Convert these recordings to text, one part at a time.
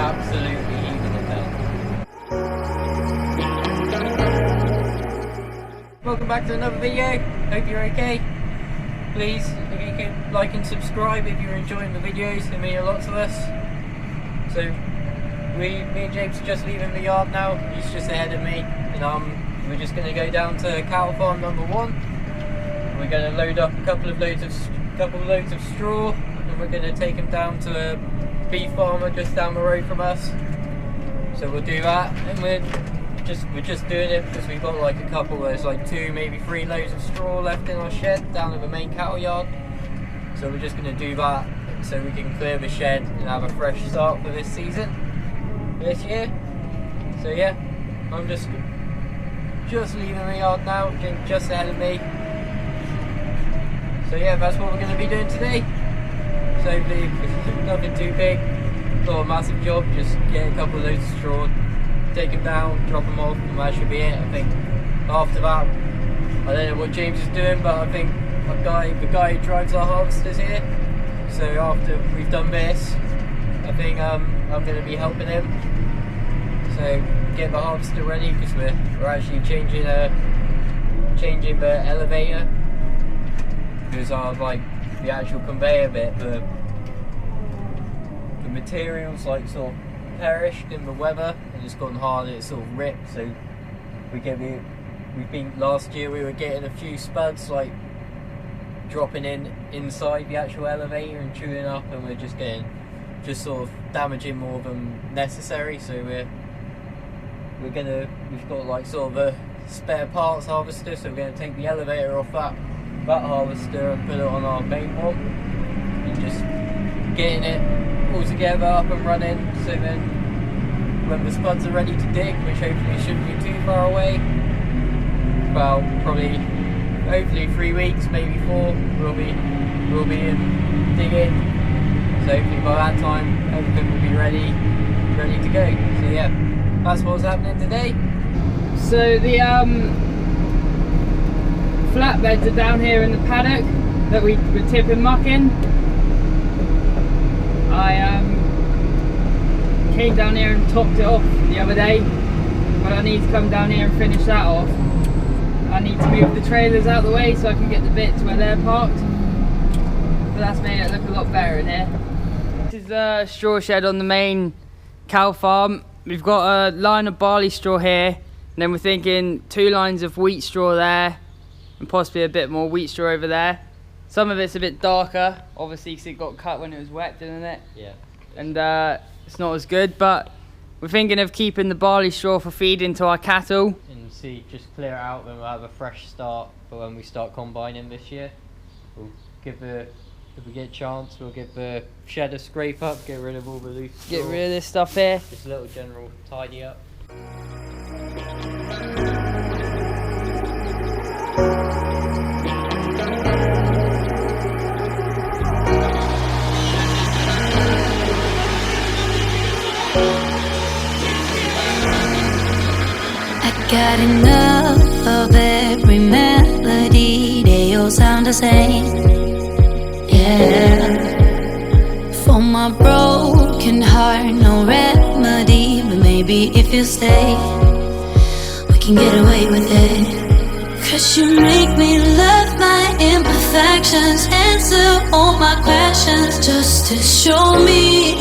absolutely heaving it down. Welcome back to another video. Hope you're okay. Please, if you can like and subscribe if you're enjoying the videos, they mean a lot to us. So, me and James are just leaving the yard now. He's just ahead of me, and we're just going to go down to cattle farm number 1. We're going to load up a couple of loads of straw, and we're going to take them down to a beef farmer just down the road from us. So we'll do that, and we're just doing it because we've got like a couple. There's like 2, maybe 3 loads of straw left in our shed down at the main cattle yard. So we're just going to do that so we can clear the shed and have a fresh start for this season, this year. So yeah, I'm just leaving the yard now. James just ahead of me. So yeah, that's what we're going to be doing today. So hopefully nothing too big, not a massive job, just get a couple of loads of straw, take them down, drop them off, and that should be it. I think after that, I don't know what James is doing, but I think the guy who drives our harvesters here, so after we've done this, I think I'm going to be helping him. So get the harvester ready, because we're actually changing the elevator, because the actual conveyor bit, the materials like sort of perished in the weather and it's gone hard and it's sort of ripped. So last year we were getting a few spuds like dropping inside the actual elevator and chewing up, and we're just sort of damaging more than necessary. So we've got like sort of a spare parts harvester, so we're going to take the elevator off that harvester and put it on our main one, and just getting it all together, up and running, so then when the spuds are ready to dig, which hopefully shouldn't be too far away, well, hopefully 3 weeks, maybe 4, we'll be in digging. So hopefully by that time everything will be ready to go. So yeah, that's what's happening today. So the flatbeds are down here in the paddock that we're tipping muck in. I came down here and topped it off the other day, but I need to come down here and finish that off. I need to move the trailers out of the way so I can get the bits where they're parked, but that's made it look a lot better in here. This is the straw shed on the main cow farm. We've got a line of barley straw here, and then we're thinking 2 lines of wheat straw there, and possibly a bit more wheat straw over there. Some of it's a bit darker, obviously, because it got cut when it was wet, didn't it? Yeah. And it's not as good, but we're thinking of keeping the barley straw for feeding to our cattle. And just clear it out, then we'll have a fresh start for when we start combining this year. If we get a chance, we'll give the shed a scrape up, get rid of all the loose straw. Get rid of this stuff here. Just a little general tidy up. Got enough of every melody, they all sound the same. Yeah. For my broken heart, no remedy, but maybe if you stay, we can get away with it. 'Cause you make me love my imperfections, answer all my questions, just to show me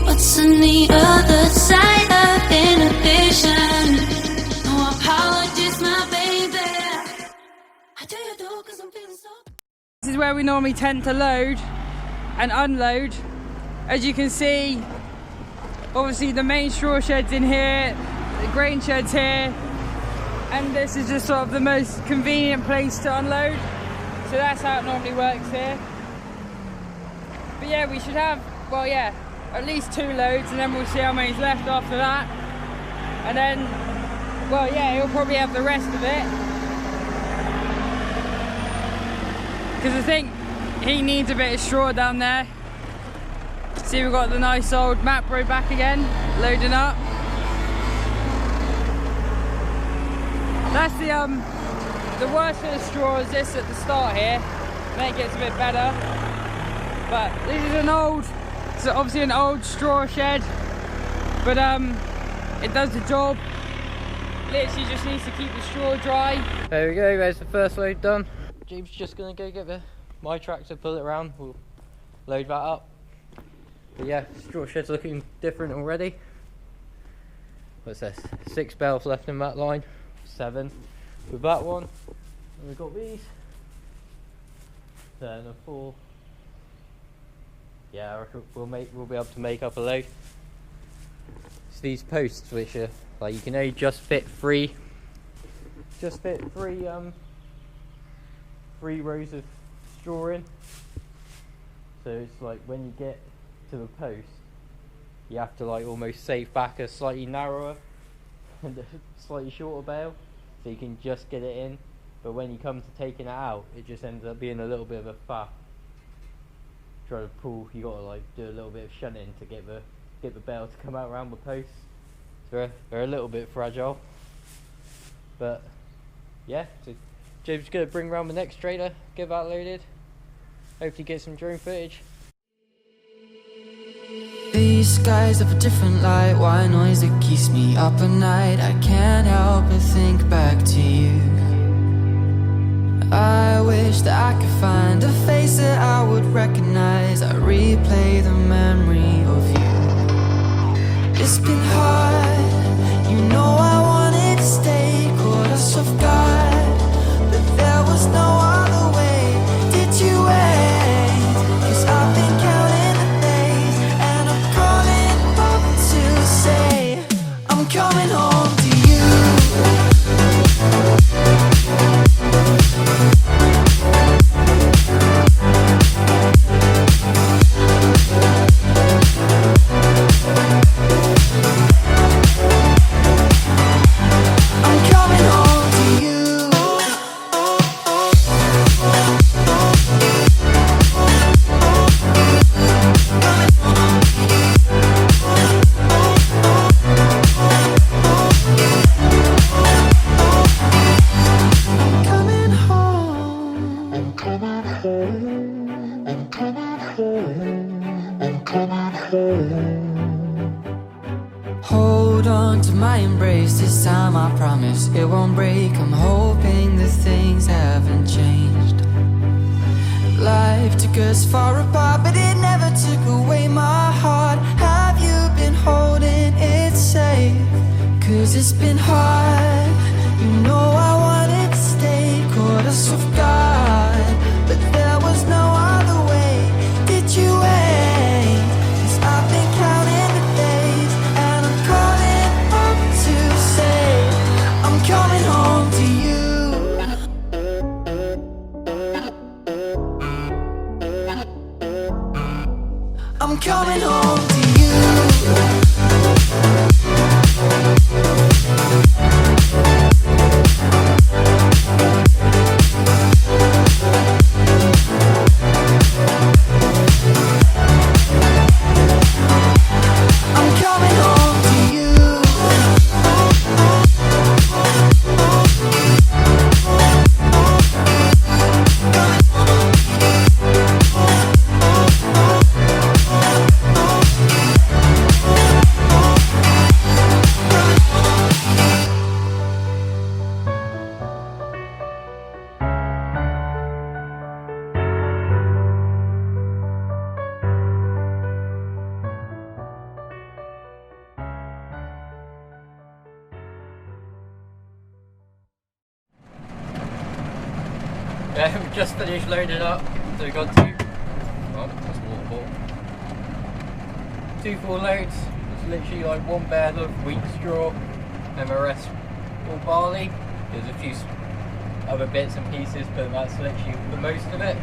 what's on the other side of inhibition. This is where we normally tend to load and unload. As you can see, obviously the main straw shed's in here, the grain shed's here, and this is just sort of the most convenient place to unload. So that's how it normally works here. But yeah, we should have, well yeah, at least 2 loads, and then we'll see how many's left after that. And then, well yeah, he'll probably have the rest of it. Because I think he needs a bit of straw down there. See, we've got the nice old Mapro back again, loading up. That's the worst of the straw is this at the start here. Then it gets a bit better. But this is an old, so obviously an old straw shed. But it does the job. Literally just needs to keep the straw dry. There we go, there's the first load done. James just gonna go get my tractor, pull it around, we'll load that up. But yeah, straw shed's looking different already. What's this? 6 bales left in that line, 7 with that one. And we've got these. Then a 4. Yeah, I reckon we'll be able to make up a load. It's these posts which are like you can only just fit three rows of straw in. So it's like when you get to the post, you have to like almost save back a slightly narrower and a slightly shorter bale, so you can just get it in. But when you come to taking it out, it just ends up being a little bit of a faff. Try to pull, you got to like do a little bit of shunting to get the bale to come out around the posts. They're a little bit fragile, but yeah. So James is gonna bring around the next trailer, get that loaded. Hopefully get some drone footage. These skies have a different light, white noise that keeps me up at night. I can't help but think back to you. I wish that I could find a face that I would recognize. I replay the memory of you. It's been hard, you know I wanted to stay, caught us off guard, but there was no other way. Did you wait? 'Cause I've been counting the days, and I'm calling up to say I'm coming home to you. Hold on to my embrace, this time I promise it won't break. I'm hoping that things haven't changed. Life took us far apart, but it never took away my heart. Have you been holding it safe? 'Cause it's been hard, you know I wanted to stay, caught us off guard, but there was no other way. Did you wait? 'Cause I've been counting the days, and I'm calling up to say I'm coming home to you. I'm coming home to you. Yeah, we just finished loading up, so we got two. Oh, that's a water bottle. 2 full loads. It's literally like 1 bale of wheat straw, and the rest all barley. There's a few other bits and pieces, but that's literally the most of it.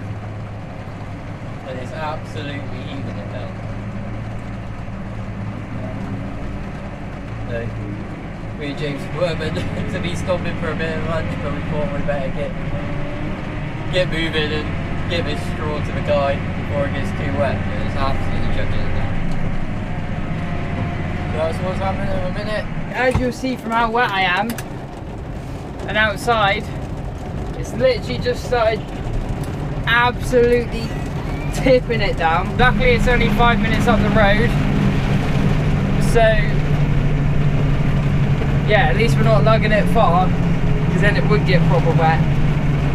And it's absolutely heaving it down. So, me and James were meant to be stopping for a bit of lunch, but we thought we better get moving and get this straw to the guy before it gets too wet. It's absolutely chucking it down. So that's what's happening in a minute. As you'll see from how wet I am and outside, it's literally just started absolutely tipping it down. Luckily it's only 5 minutes up the road, so yeah, at least we're not lugging it far, because then it would get proper wet.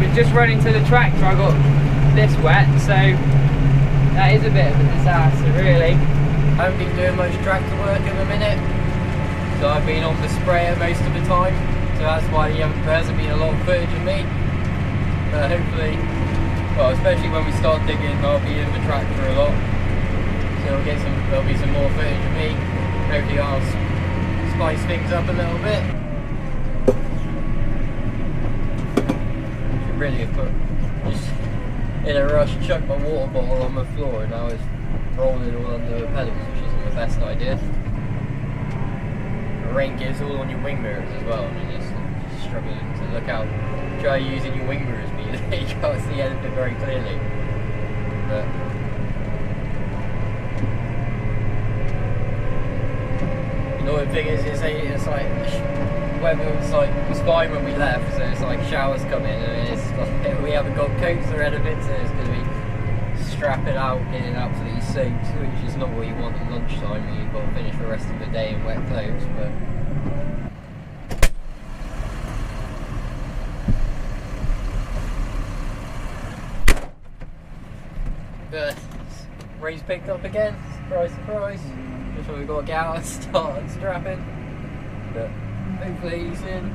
We're just running to the tractor, I got this wet, so that is a bit of a disaster really. I haven't been doing much tractor work at the minute, so I've been on the sprayer most of the time, so that's why there hasn't been a lot of footage of me. But hopefully, well, especially when we start digging, I'll be in the tractor a lot, so there'll be some more footage of me. Hopefully I'll spice things up a little bit. Should really have put, just in a rush, chucked my water bottle on the floor, and now it's rolling all under the pedals, which isn't the best idea. The rain gets all on your wing mirrors as well, and you're just struggling to look out. Try using your wing mirrors, but you can't see anything very clearly. But the annoying thing is, it's like weather. It's like it was fine when we left, so it's like showers come in, and it's like, we haven't got coats or anything, so it's going to be strapping out, getting absolutely soaked, which is not what you want at lunchtime when you've got to finish the rest of the day in wet clothes. But rain's picked up again, surprise surprise. Just when we've got to get out and start unstrapping. But hopefully he's in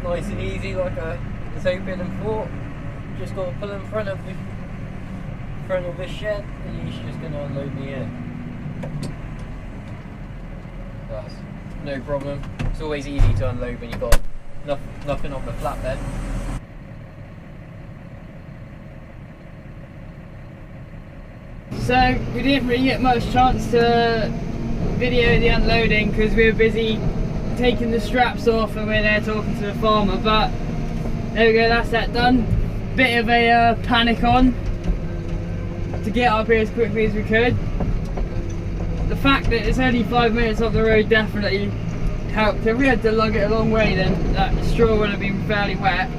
nice and easy like I was hoping and thought. Just got to pull in front of this shed, and he's just going to unload me here. That's no problem. It's always easy to unload when you've got nothing on the flatbed. So we didn't really get much chance to video the unloading because we were busy taking the straps off and we're there talking to the farmer, but there we go, that's that done. Bit of a panic on to get up here as quickly as we could. The fact that it's only 5 minutes off the road definitely helped. If we had to lug it a long way, then that straw would have been fairly wet.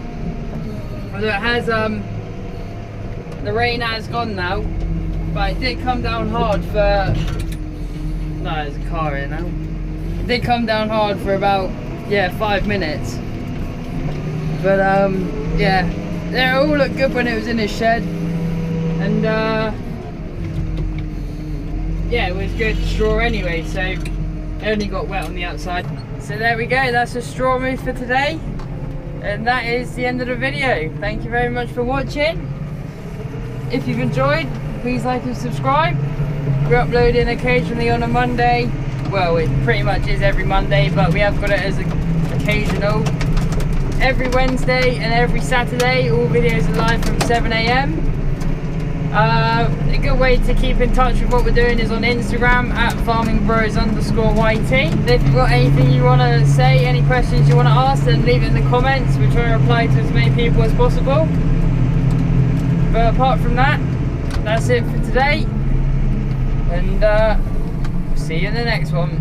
Although it has, the rain has gone now, but it did come down hard for, no, there's a car here now. It did come down hard for about, yeah, 5 minutes. But yeah, they all looked good when it was in his shed. And yeah, it was good straw anyway, so it only got wet on the outside. So there we go, that's a straw move for today. And that is the end of the video. Thank you very much for watching. If you've enjoyed, please like and subscribe. We're uploading occasionally on a Monday. Well, it pretty much is every Monday, but we have got it as occasional. Every Wednesday and every Saturday, all videos are live from 7 AM. A good way to keep in touch with what we're doing is on Instagram at farmingbros_YT. If you've got anything you want to say, any questions you want to ask, then leave it in the comments. We're trying to reply to as many people as possible. But apart from that, that's it for today, and see you in the next one.